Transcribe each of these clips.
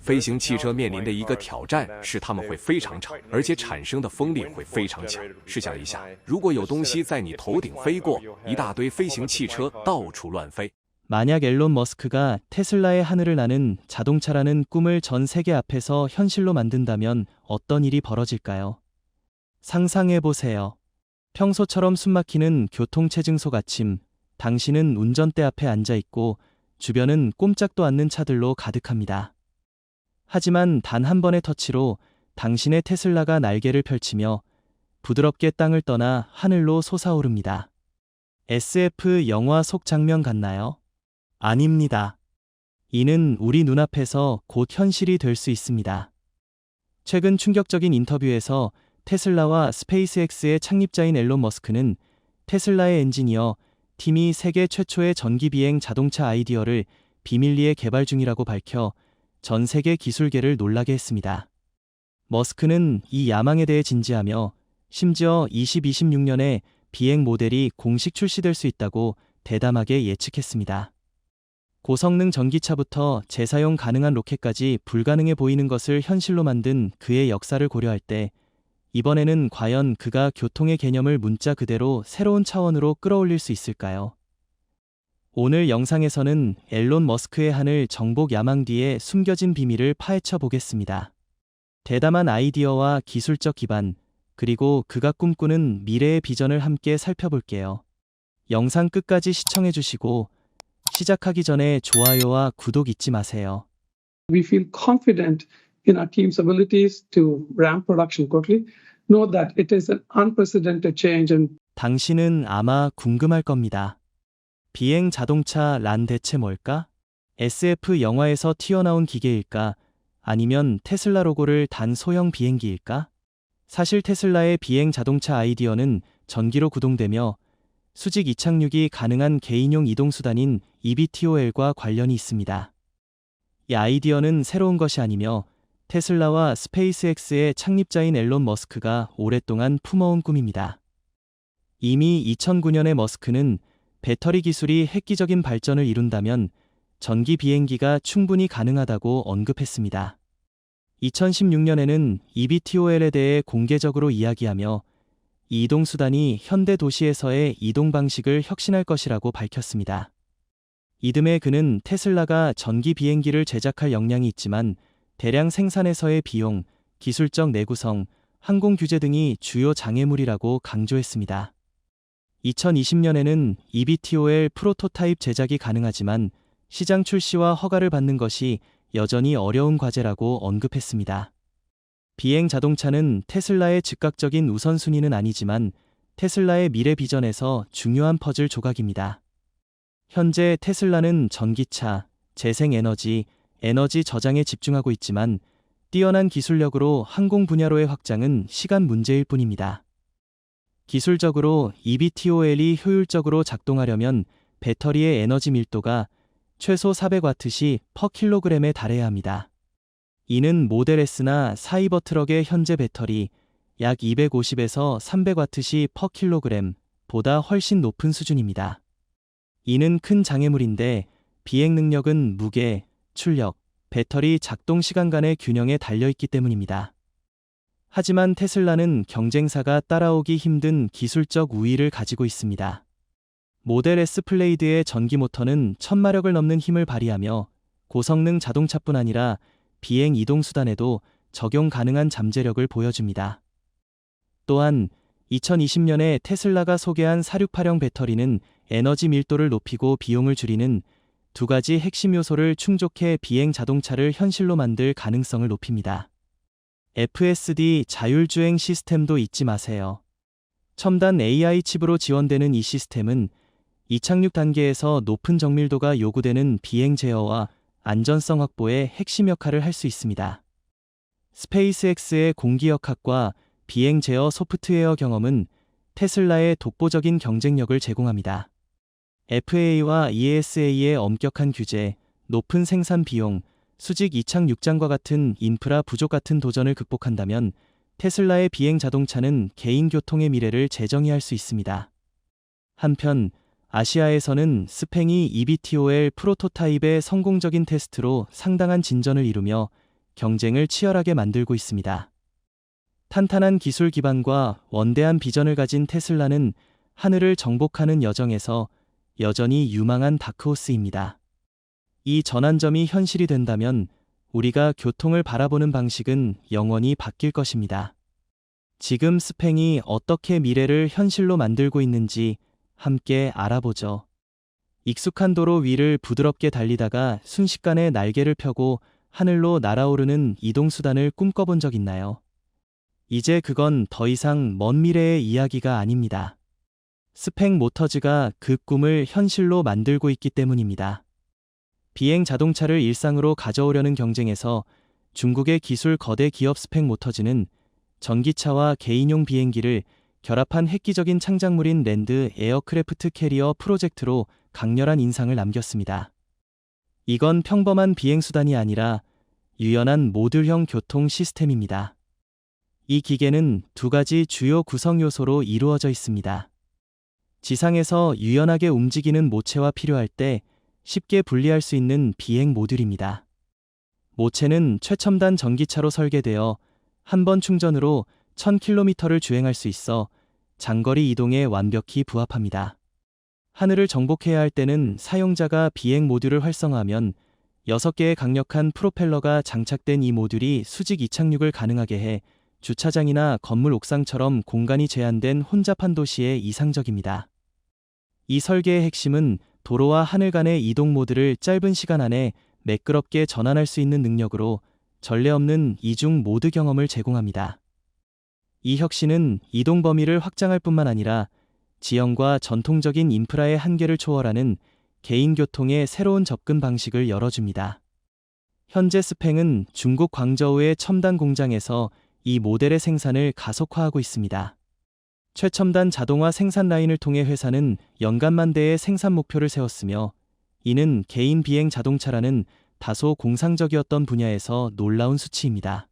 飞行汽车面临的一个挑战是它们会非常长，而且产生的风力会非常强。试想一下，如果有东西在你头顶飞过，一大堆飞行汽车到处乱飞。 만약 앨런 머스크가 테슬라의 하늘을 나는 자동차라는 꿈을 전 세계 앞에서 현실로 만든다면 어떤 일이 벌어질까요? 상상해보세요. 평소처럼 숨막히는 교통체증석 아침, 당신은 운전대 앞에 앉아있고 주변은 꼼짝도 않는 차들로 가득합니다. 하지만 단 한 번의 터치로 당신의 테슬라가 날개를 펼치며 부드럽게 땅을 떠나 하늘로 솟아오릅니다. SF 영화 속 장면 같나요? 아닙니다. 이는 우리 눈앞에서 곧 현실이 될 수 있습니다. 최근 충격적인 인터뷰에서 테슬라와 스페이스X의 창립자인 앨런 머스크는 테슬라의 엔지니어 팀이 세계 최초의 전기비행 자동차 아이디어를 비밀리에 개발 중이라고 밝혀 전 세계 기술계를 놀라게 했습니다. 머스크는 이 야망에 대해 진지하며 심지어 2026년에 비행 모델이 공식 출시될 수 있다고 대담하게 예측했습니다. 고성능 전기차부터 재사용 가능한 로켓까지 불가능해 보이는 것을 현실로 만든 그의 역사를 고려할 때 이번에는 과연 그가 교통의 개념을 문자 그대로 새로운 차원으로 끌어올릴 수 있을까요? 오늘 영상에서는 앨런 머스크의 하늘 정복 야망 뒤에 숨겨진 비밀을 파헤쳐 보겠습니다. 대담한 아이디어와 기술적 기반, 그리고 그가 꿈꾸는 미래의 비전을 함께 살펴볼게요. 영상 끝까지 시청해 주시고 시작하기 전에 좋아요와 구독 잊지 마세요. We feel confident in our team's abilities to ramp production quickly. Know that it is an unprecedented change and 당신은 아마 궁금할 겁니다. 비행 자동차란 대체 뭘까? SF 영화에서 튀어나온 기계일까? 아니면 테슬라 로고를 단 소형 비행기일까? 사실 테슬라의 비행 자동차 아이디어는 전기로 구동되며 수직 이착륙이 가능한 개인용 이동수단인 eVTOL과 관련이 있습니다. 이 아이디어는 새로운 것이 아니며 테슬라와 스페이스X의 창립자인 앨런 머스크가 오랫동안 품어온 꿈입니다. 이미 2009년에 머스크는 배터리 기술이 획기적인 발전을 이룬다면 전기 비행기가 충분히 가능하다고 언급했습니다. 2016년에는 eVTOL에 대해 공개적으로 이야기하며 이 이동수단이 현대 도시에서의 이동 방식을 혁신할 것이라고 밝혔습니다. 이듬해 그는 테슬라가 전기 비행기를 제작할 역량이 있지만 대량 생산에서의 비용, 기술적 내구성, 항공 규제 등이 주요 장애물이라고 강조했습니다. 2020년에는 eVTOL 프로토타입 제작이 가능하지만 시장 출시와 허가를 받는 것이 여전히 어려운 과제라고 언급했습니다. 비행 자동차는 테슬라의 즉각적인 우선순위는 아니지만 테슬라의 미래 비전에서 중요한 퍼즐 조각입니다. 현재 테슬라는 전기차, 재생에너지, 에너지 저장에 집중하고 있지만 뛰어난 기술력으로 항공 분야로의 확장은 시간 문제일 뿐입니다. 기술적으로 eVTOL이 효율적으로 작동하려면 배터리의 에너지 밀도가 최소 400W시 per kg에 달해야 합니다. 이는 모델 S나 사이버트럭의 현재 배터리 약 250에서 300W시 per kg 보다 훨씬 높은 수준입니다. 이는 큰 장애물인데 비행 능력은 무게, 출력, 배터리 작동 시간 간의 균형에 달려있기 때문입니다. 하지만 테슬라는 경쟁사가 따라오기 힘든 기술적 우위를 가지고 있습니다. 모델 S 플레이드의 전기 모터는 1000마력을 넘는 힘을 발휘하며 고성능 자동차뿐 아니라 비행 이동수단에도 적용 가능한 잠재력을 보여줍니다. 또한 2020년에 테슬라가 소개한 468형 배터리는 에너지 밀도를 높이고 비용을 줄이는 두 가지 핵심 요소를 충족해 비행 자동차를 현실로 만들 가능성을 높입니다. FSD 자율주행 시스템도 잊지 마세요. 첨단 AI 칩으로 지원되는 이 시스템은 이착륙 단계에서 높은 정밀도가 요구되는 비행 제어와 안전성 확보에 핵심 역할을 할 수 있습니다. 스페이스X의 공기역학과 비행 제어 소프트웨어 경험은 테슬라의 독보적인 경쟁력을 제공합니다. FAA와 EASA의 엄격한 규제, 높은 생산 비용, 수직 이착륙장과 같은 인프라 부족 같은 도전을 극복한다면 테슬라의 비행 자동차는 개인 교통의 미래를 재정의할 수 있습니다. 한편 아시아에서는 스팽이 eVTOL 프로토타입의 성공적인 테스트로 상당한 진전을 이루며 경쟁을 치열하게 만들고 있습니다. 탄탄한 기술 기반과 원대한 비전을 가진 테슬라는 하늘을 정복하는 여정에서 여전히 유망한 다크호스입니다. 이 전환점이 현실이 된다면 우리가 교통을 바라보는 방식은 영원히 바뀔 것입니다. 지금 스팽이 어떻게 미래를 현실로 만들고 있는지 함께 알아보죠. 익숙한 도로 위를 부드럽게 달리다가 순식간에 날개를 펴고 하늘로 날아오르는 이동수단을 꿈꿔본 적 있나요? 이제 그건 더 이상 먼 미래의 이야기가 아닙니다. 스팽 모터즈가 그 꿈을 현실로 만들고 있기 때문입니다. 비행 자동차를 일상으로 가져오려는 경쟁에서 중국의 기술 거대 기업 스팽 모터즈는 전기차와 개인용 비행기를 결합한 획기적인 창작물인 랜드 에어크래프트 캐리어 프로젝트로 강렬한 인상을 남겼습니다. 이건 평범한 비행수단이 아니라 유연한 모듈형 교통 시스템입니다. 이 기계는 두 가지 주요 구성 요소로 이루어져 있습니다. 지상에서 유연하게 움직이는 모체와 필요할 때 쉽게 분리할 수 있는 비행 모듈입니다. 모체는 최첨단 전기차로 설계되어 한 번 충전으로 1000km를 주행할 수 있어 장거리 이동에 완벽히 부합합니다. 하늘을 정복해야 할 때는 사용자가 비행 모듈을 활성화하면 6개의 강력한 프로펠러가 장착된 이 모듈이 수직 이착륙을 가능하게 해 주차장이나 건물 옥상처럼 공간이 제한된 혼잡한 도시에 이상적입니다. 이 설계의 핵심은 도로와 하늘 간의 이동 모드를 짧은 시간 안에 매끄럽게 전환할 수 있는 능력으로 전례 없는 이중 모드 경험을 제공합니다. 이 혁신은 이동 범위를 확장할 뿐만 아니라 지형과 전통적인 인프라의 한계를 초월하는 개인 교통의 새로운 접근 방식을 열어줍니다. 현재 스팽은 중국 광저우의 첨단 공장에서 이 모델의 생산을 가속화하고 있습니다. 최첨단 자동화 생산 라인을 통해 회사는 연간 10,000 대의 생산 목표를 세웠으며 이는 개인 비행 자동차라는 다소 공상적이었던 분야에서 놀라운 수치입니다.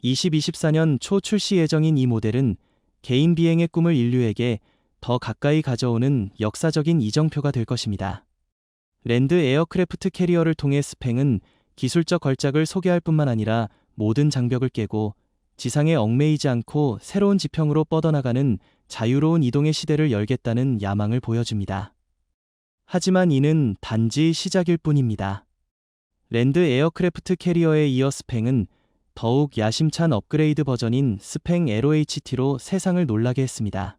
2024년 초 출시 예정인 이 모델은 개인 비행의 꿈을 인류에게 더 가까이 가져오는 역사적인 이정표가 될 것입니다. 랜드 에어크래프트 캐리어를 통해 스팽은 기술적 걸작을 소개할 뿐만 아니라 모든 장벽을 깨고 지상에 얽매이지 않고 새로운 지평으로 뻗어나가는 자유로운 이동의 시대를 열겠다는 야망을 보여줍니다. 하지만 이는 단지 시작일 뿐입니다. 랜드 에어크래프트 캐리어에 이어 스팽은 더욱 야심찬 업그레이드 버전인 스팽 LOHT로 세상을 놀라게 했습니다.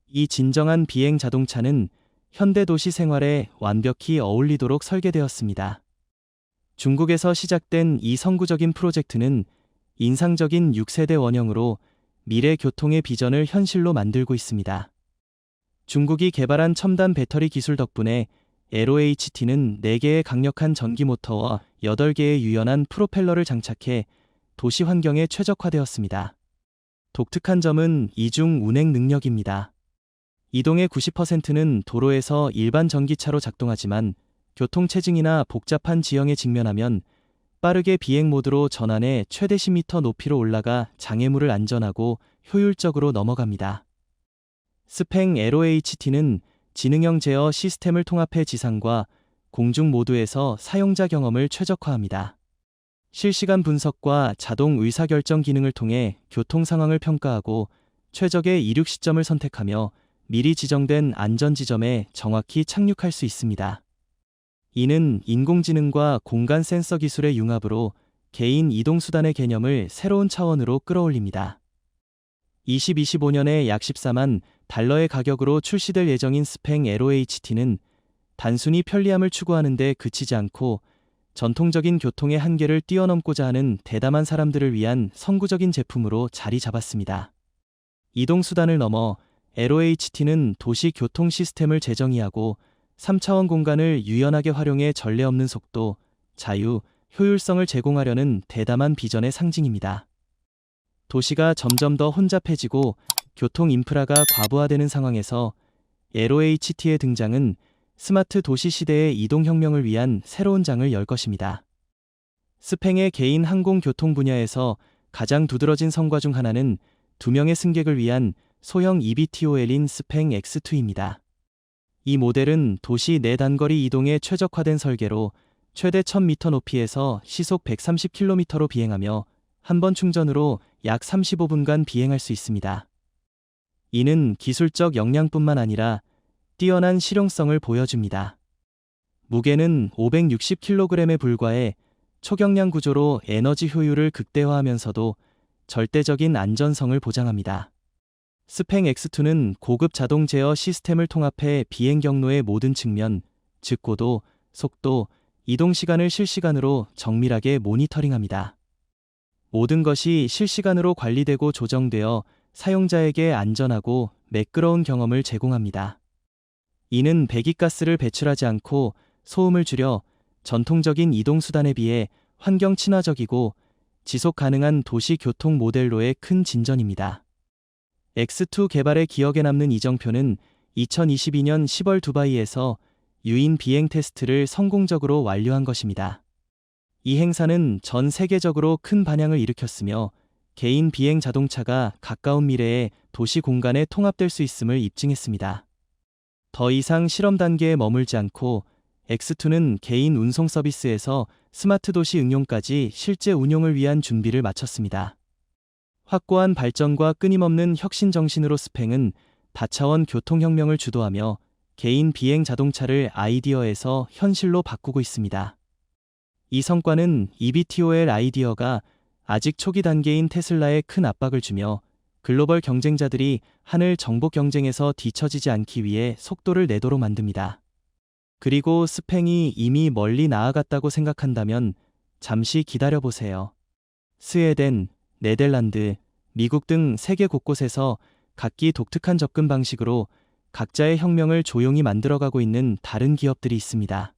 이 진정한 비행 자동차는 현대 도시 생활에 완벽히 어울리도록 설계되었습니다. 중국에서 시작된 이 선구적인 프로젝트는 인상적인 6세대 원형으로 미래 교통의 비전을 현실로 만들고 있습니다. 중국이 개발한 첨단 배터리 기술 덕분에 LOHT는 4개의 강력한 전기 모터와 8개의 유연한 프로펠러를 장착해 도시 환경에 최적화되었습니다. 독특한 점은 이중 운행 능력입니다. 이동의 90%는 도로에서 일반 전기차로 작동하지만 교통체증이나 복잡한 지형에 직면하면 빠르게 비행 모드로 전환해 최대 10m 높이로 올라가 장애물을 안전하고 효율적으로 넘어갑니다. 스팽 LOHT는 지능형 제어 시스템을 통합해 지상과 공중 모두에서 사용자 경험을 최적화합니다. 실시간 분석과 자동 의사결정 기능을 통해 교통 상황을 평가하고 최적의 이륙 시점을 선택하며 미리 지정된 안전 지점에 정확히 착륙할 수 있습니다. 이는 인공지능과 공간 센서 기술의 융합으로 개인 이동수단의 개념을 새로운 차원으로 끌어올립니다. 2025년에 약 14만 달러의 가격으로 출시될 예정인 스팽 LOHT는 단순히 편리함을 추구하는 데 그치지 않고 전통적인 교통의 한계를 뛰어넘고자 하는 대담한 사람들을 위한 선구적인 제품으로 자리 잡았습니다. 이동수단을 넘어 LOHT는 도시 교통 시스템을 재정의하고 3차원 공간을 유연하게 활용해 전례 없는 속도, 자유, 효율성을 제공하려는 대담한 비전의 상징입니다. 도시가 점점 더 혼잡해지고 교통 인프라가 과부하되는 상황에서 LOHT의 등장은 스마트 도시 시대의 이동혁명을 위한 새로운 장을 열 것입니다. 스팽의 개인 항공교통 분야에서 가장 두드러진 성과 중 하나는 2명의 승객을 위한 소형 eVTOL인 스팽 X2입니다. 이 모델은 도시 내 단거리 이동에 최적화된 설계로 최대 1000m 높이에서 시속 130km로 비행하며 한 번 충전으로 약 35분간 비행할 수 있습니다. 이는 기술적 역량뿐만 아니라 뛰어난 실용성을 보여줍니다. 무게는 560kg에 불과해 초경량 구조로 에너지 효율을 극대화하면서도 절대적인 안전성을 보장합니다. 스팽 X2는 고급 자동 제어 시스템을 통합해 비행 경로의 모든 측면, 즉 고도, 속도, 이동 시간을 실시간으로 정밀하게 모니터링합니다. 모든 것이 실시간으로 관리되고 조정되어 사용자에게 안전하고 매끄러운 경험을 제공합니다. 이는 배기가스를 배출하지 않고 소음을 줄여 전통적인 이동수단에 비해 환경 친화적이고 지속 가능한 도시 교통 모델로의 큰 진전입니다. X2 개발의 기억에 남는 이정표는 2022년 10월 두바이에서 유인 비행 테스트를 성공적으로 완료한 것입니다. 이 행사는 전 세계적으로 큰 반향을 일으켰으며 개인 비행 자동차가 가까운 미래에 도시 공간에 통합될 수 있음을 입증했습니다. 더 이상 실험 단계에 머물지 않고 X2는 개인 운송 서비스에서 스마트 도시 응용까지 실제 운용을 위한 준비를 마쳤습니다. 확고한 발전과 끊임없는 혁신 정신으로 스팽은 다차원 교통혁명을 주도하며 개인 비행 자동차를 아이디어에서 현실로 바꾸고 있습니다. 이 성과는 eVTOL 아이디어가 아직 초기 단계인 테슬라에 큰 압박을 주며 글로벌 경쟁자들이 하늘 정복 경쟁에서 뒤처지지 않기 위해 속도를 내도록 만듭니다. 그리고 스팽이 이미 멀리 나아갔다고 생각한다면 잠시 기다려보세요. 스웨덴, 네덜란드, 미국 등 세계 곳곳에서 각기 독특한 접근 방식으로 각자의 혁명을 조용히 만들어가고 있는 다른 기업들이 있습니다.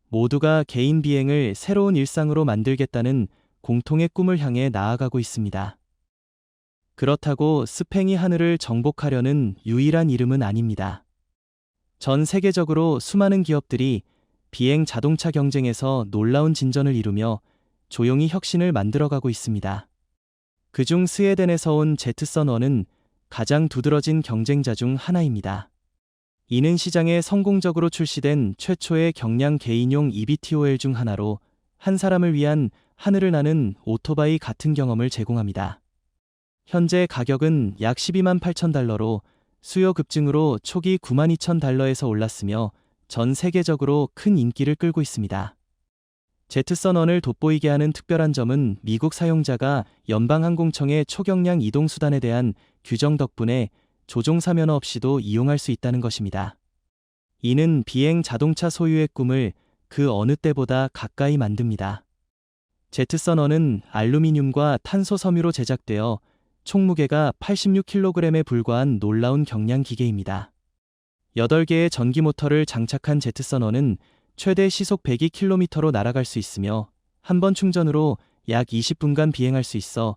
모두가 개인 비행을 새로운 일상으로 만들겠다는 공통의 꿈을 향해 나아가고 있습니다. 그렇다고 스팽이 하늘을 정복하려는 유일한 이름은 아닙니다. 전 세계적으로 수많은 기업들이 비행 자동차 경쟁에서 놀라운 진전을 이루며 조용히 혁신을 만들어가고 있습니다. 그중 스웨덴에서 온 제트선원은 가장 두드러진 경쟁자 중 하나입니다. 이는 시장에 성공적으로 출시된 최초의 경량 개인용 eVTOL 중 하나로 한 사람을 위한 하늘을 나는 오토바이 같은 경험을 제공합니다. 현재 가격은 약 12만 8천 달러로 수요 급증으로 초기 9만 2천 달러에서 올랐으며 전 세계적으로 큰 인기를 끌고 있습니다. 제트선원을 돋보이게 하는 특별한 점은 미국 사용자가 연방항공청의 초경량 이동수단에 대한 규정 덕분에 조종사 면허 없이도 이용할 수 있다는 것입니다. 이는 비행 자동차 소유의 꿈을 그 어느 때보다 가까이 만듭니다. 제트선원은 알루미늄과 탄소 섬유로 제작되어 총무게가 86kg에 불과한 놀라운 경량 기계입니다. 8개의 전기 모터를 장착한 제트선원은 최대 시속 102km로 날아갈 수 있으며 한 번 충전으로 약 20분간 비행할 수 있어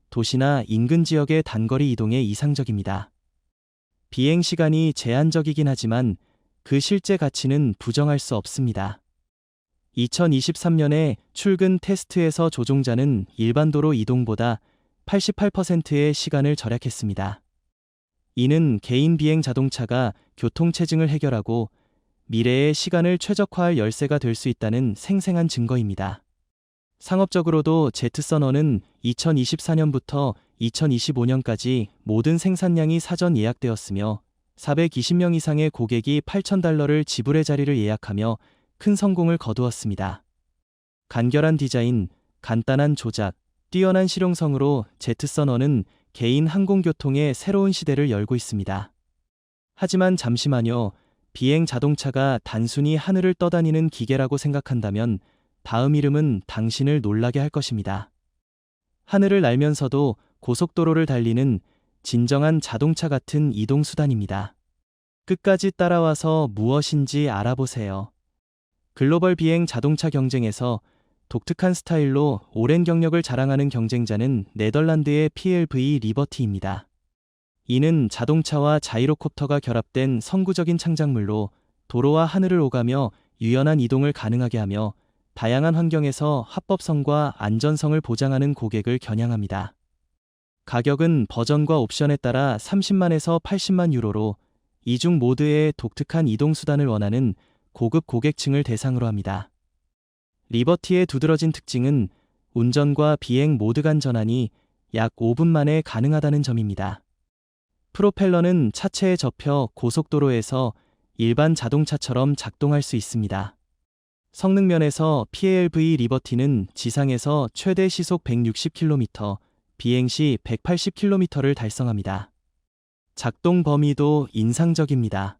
도시나 인근 지역의 단거리 이동에 이상적입니다. 비행 시간이 제한적이긴 하지만 그 실제 가치는 부정할 수 없습니다. 2023년에 출근 테스트에서 조종자는 일반 도로 이동보다 88%의 시간을 절약했습니다. 이는 개인 비행 자동차가 교통체증을 해결하고 미래의 시간을 최적화할 열쇠가 될 수 있다는 생생한 증거입니다. 상업적으로도 제트선원은 2024년부터 2025년까지 모든 생산량이 사전 예약되었으며 420명 이상의 고객이 $8,000를 지불해 자리를 예약하며 큰 성공을 거두었습니다. 간결한 디자인, 간단한 조작, 뛰어난 실용성으로 제트선원은 개인 항공교통의 새로운 시대를 열고 있습니다. 하지만 잠시만요. 비행 자동차가 단순히 하늘을 떠다니는 기계라고 생각한다면 다음 이름은 당신을 놀라게 할 것입니다. 하늘을 날면서도 고속도로를 달리는 진정한 자동차 같은 이동수단입니다. 끝까지 따라와서 무엇인지 알아보세요. 글로벌 비행 자동차 경쟁에서 독특한 스타일로 오랜 경력을 자랑하는 경쟁자는 네덜란드의 PLV 리버티입니다. 이는 자동차와 자이로콥터가 결합된 선구적인 창작물로 도로와 하늘을 오가며 유연한 이동을 가능하게 하며 다양한 환경에서 합법성과 안전성을 보장하는 고객을 겨냥합니다. 가격은 버전과 옵션에 따라 30만에서 80만 유로로 이중 모드의 독특한 이동수단을 원하는 고급 고객층을 대상으로 합니다. 리버티의 두드러진 특징은 운전과 비행 모드 간 전환이 약 5분 만에 가능하다는 점입니다. 프로펠러는 차체에 접혀 고속도로에서 일반 자동차처럼 작동할 수 있습니다. 성능 면에서 PALV 리버티는 지상에서 최대 시속 160km, 비행 시 180km를 달성합니다. 작동 범위도 인상적입니다.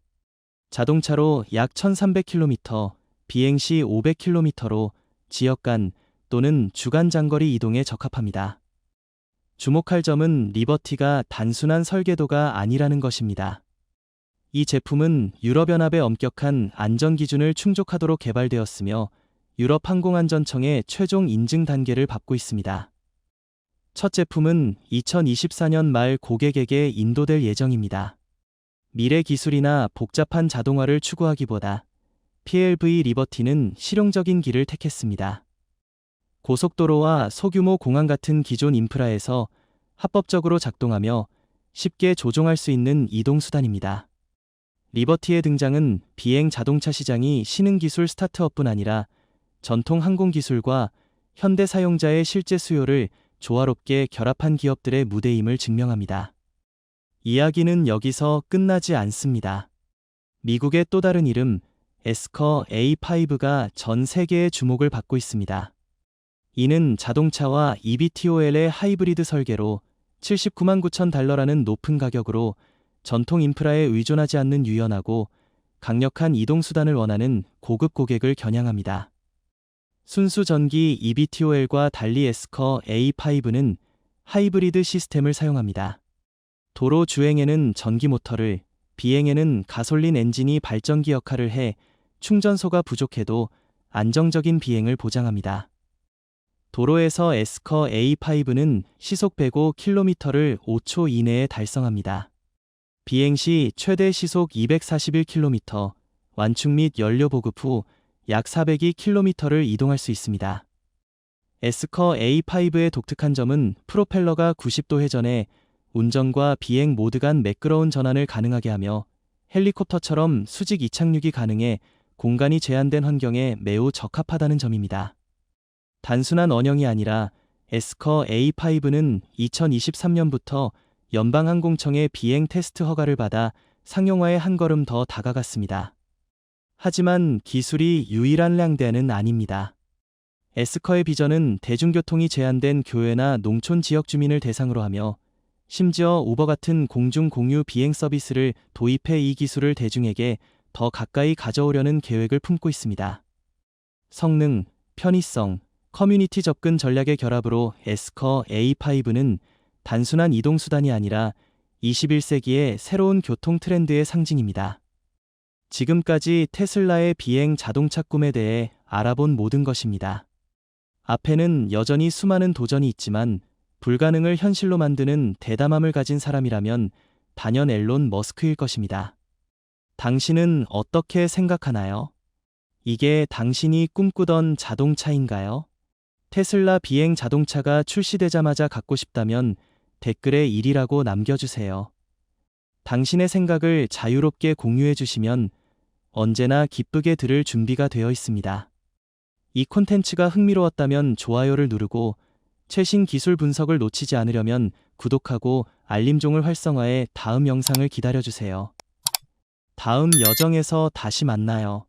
자동차로 약 1300km, 비행 시 500km로 지역 간 또는 주간 장거리 이동에 적합합니다. 주목할 점은 리버티가 단순한 설계도가 아니라는 것입니다. 이 제품은 유럽연합의 엄격한 안전기준을 충족하도록 개발되었으며 유럽 항공안전청의 최종 인증 단계를 밟고 있습니다. 첫 제품은 2024년 말 고객에게 인도될 예정입니다. 미래 기술이나 복잡한 자동화를 추구하기보다 PALV 리버티는 실용적인 길을 택했습니다. 고속도로와 소규모 공항 같은 기존 인프라에서 합법적으로 작동하며 쉽게 조종할 수 있는 이동수단입니다. 리버티의 등장은 비행 자동차 시장이 신흥기술 스타트업뿐 아니라 전통 항공기술과 현대 사용자의 실제 수요를 조화롭게 결합한 기업들의 무대임을 증명합니다. 이야기는 여기서 끝나지 않습니다. 미국의 또 다른 이름 에스커 A5가 전 세계의 주목을 받고 있습니다. 이는 자동차와 eVTOL의 하이브리드 설계로 79만 9천 달러라는 높은 가격으로 전통 인프라에 의존하지 않는 유연하고 강력한 이동수단을 원하는 고급 고객을 겨냥합니다. 순수 전기 eVTOL과 달리 에스커 A5는 하이브리드 시스템을 사용합니다. 도로 주행에는 전기 모터를, 비행에는 가솔린 엔진이 발전기 역할을 해 충전소가 부족해도 안정적인 비행을 보장합니다. 도로에서 에스커 A5는 시속 105km를 5초 이내에 달성합니다. 비행 시 최대 시속 241km, 완충 및 연료 보급 후 약 402km를 이동할 수 있습니다. 에스커 A5의 독특한 점은 프로펠러가 90도 회전해 운전과 비행 모드 간 매끄러운 전환을 가능하게 하며 헬리콥터처럼 수직 이착륙이 가능해 공간이 제한된 환경에 매우 적합하다는 점입니다. 단순한 언형이 아니라 에스커 A5는 2023년부터 연방항공청의 비행 테스트 허가를 받아 상용화에 한 걸음 더 다가갔습니다. 하지만 기술이 유일한 량대는 아닙니다. 에스커의 비전은 대중교통이 제한된 교외나 농촌 지역 주민을 대상으로 하며 심지어 우버 같은 공중 공유 비행 서비스를 도입해 이 기술을 대중에게 더 가까이 가져오려는 계획을 품고 있습니다. 성능, 편의성, 커뮤니티 접근 전략의 결합으로 에스커 A5는 단순한 이동수단이 아니라 21세기의 새로운 교통 트렌드의 상징입니다. 지금까지 테슬라의 비행 자동차 꿈에 대해 알아본 모든 것입니다. 앞에는 여전히 수많은 도전이 있지만 불가능을 현실로 만드는 대담함을 가진 사람이라면 단연 앨런 머스크일 것입니다. 당신은 어떻게 생각하나요? 이게 당신이 꿈꾸던 자동차인가요? 테슬라 비행 자동차가 출시되자마자 갖고 싶다면 댓글에 1이라고 남겨주세요. 당신의 생각을 자유롭게 공유해 주시면 언제나 기쁘게 들을 준비가 되어 있습니다. 이 콘텐츠가 흥미로웠다면 좋아요를 누르고 최신 기술 분석을 놓치지 않으려면 구독하고 알림종을 활성화해 다음 영상을 기다려주세요. 다음 여정에서 다시 만나요.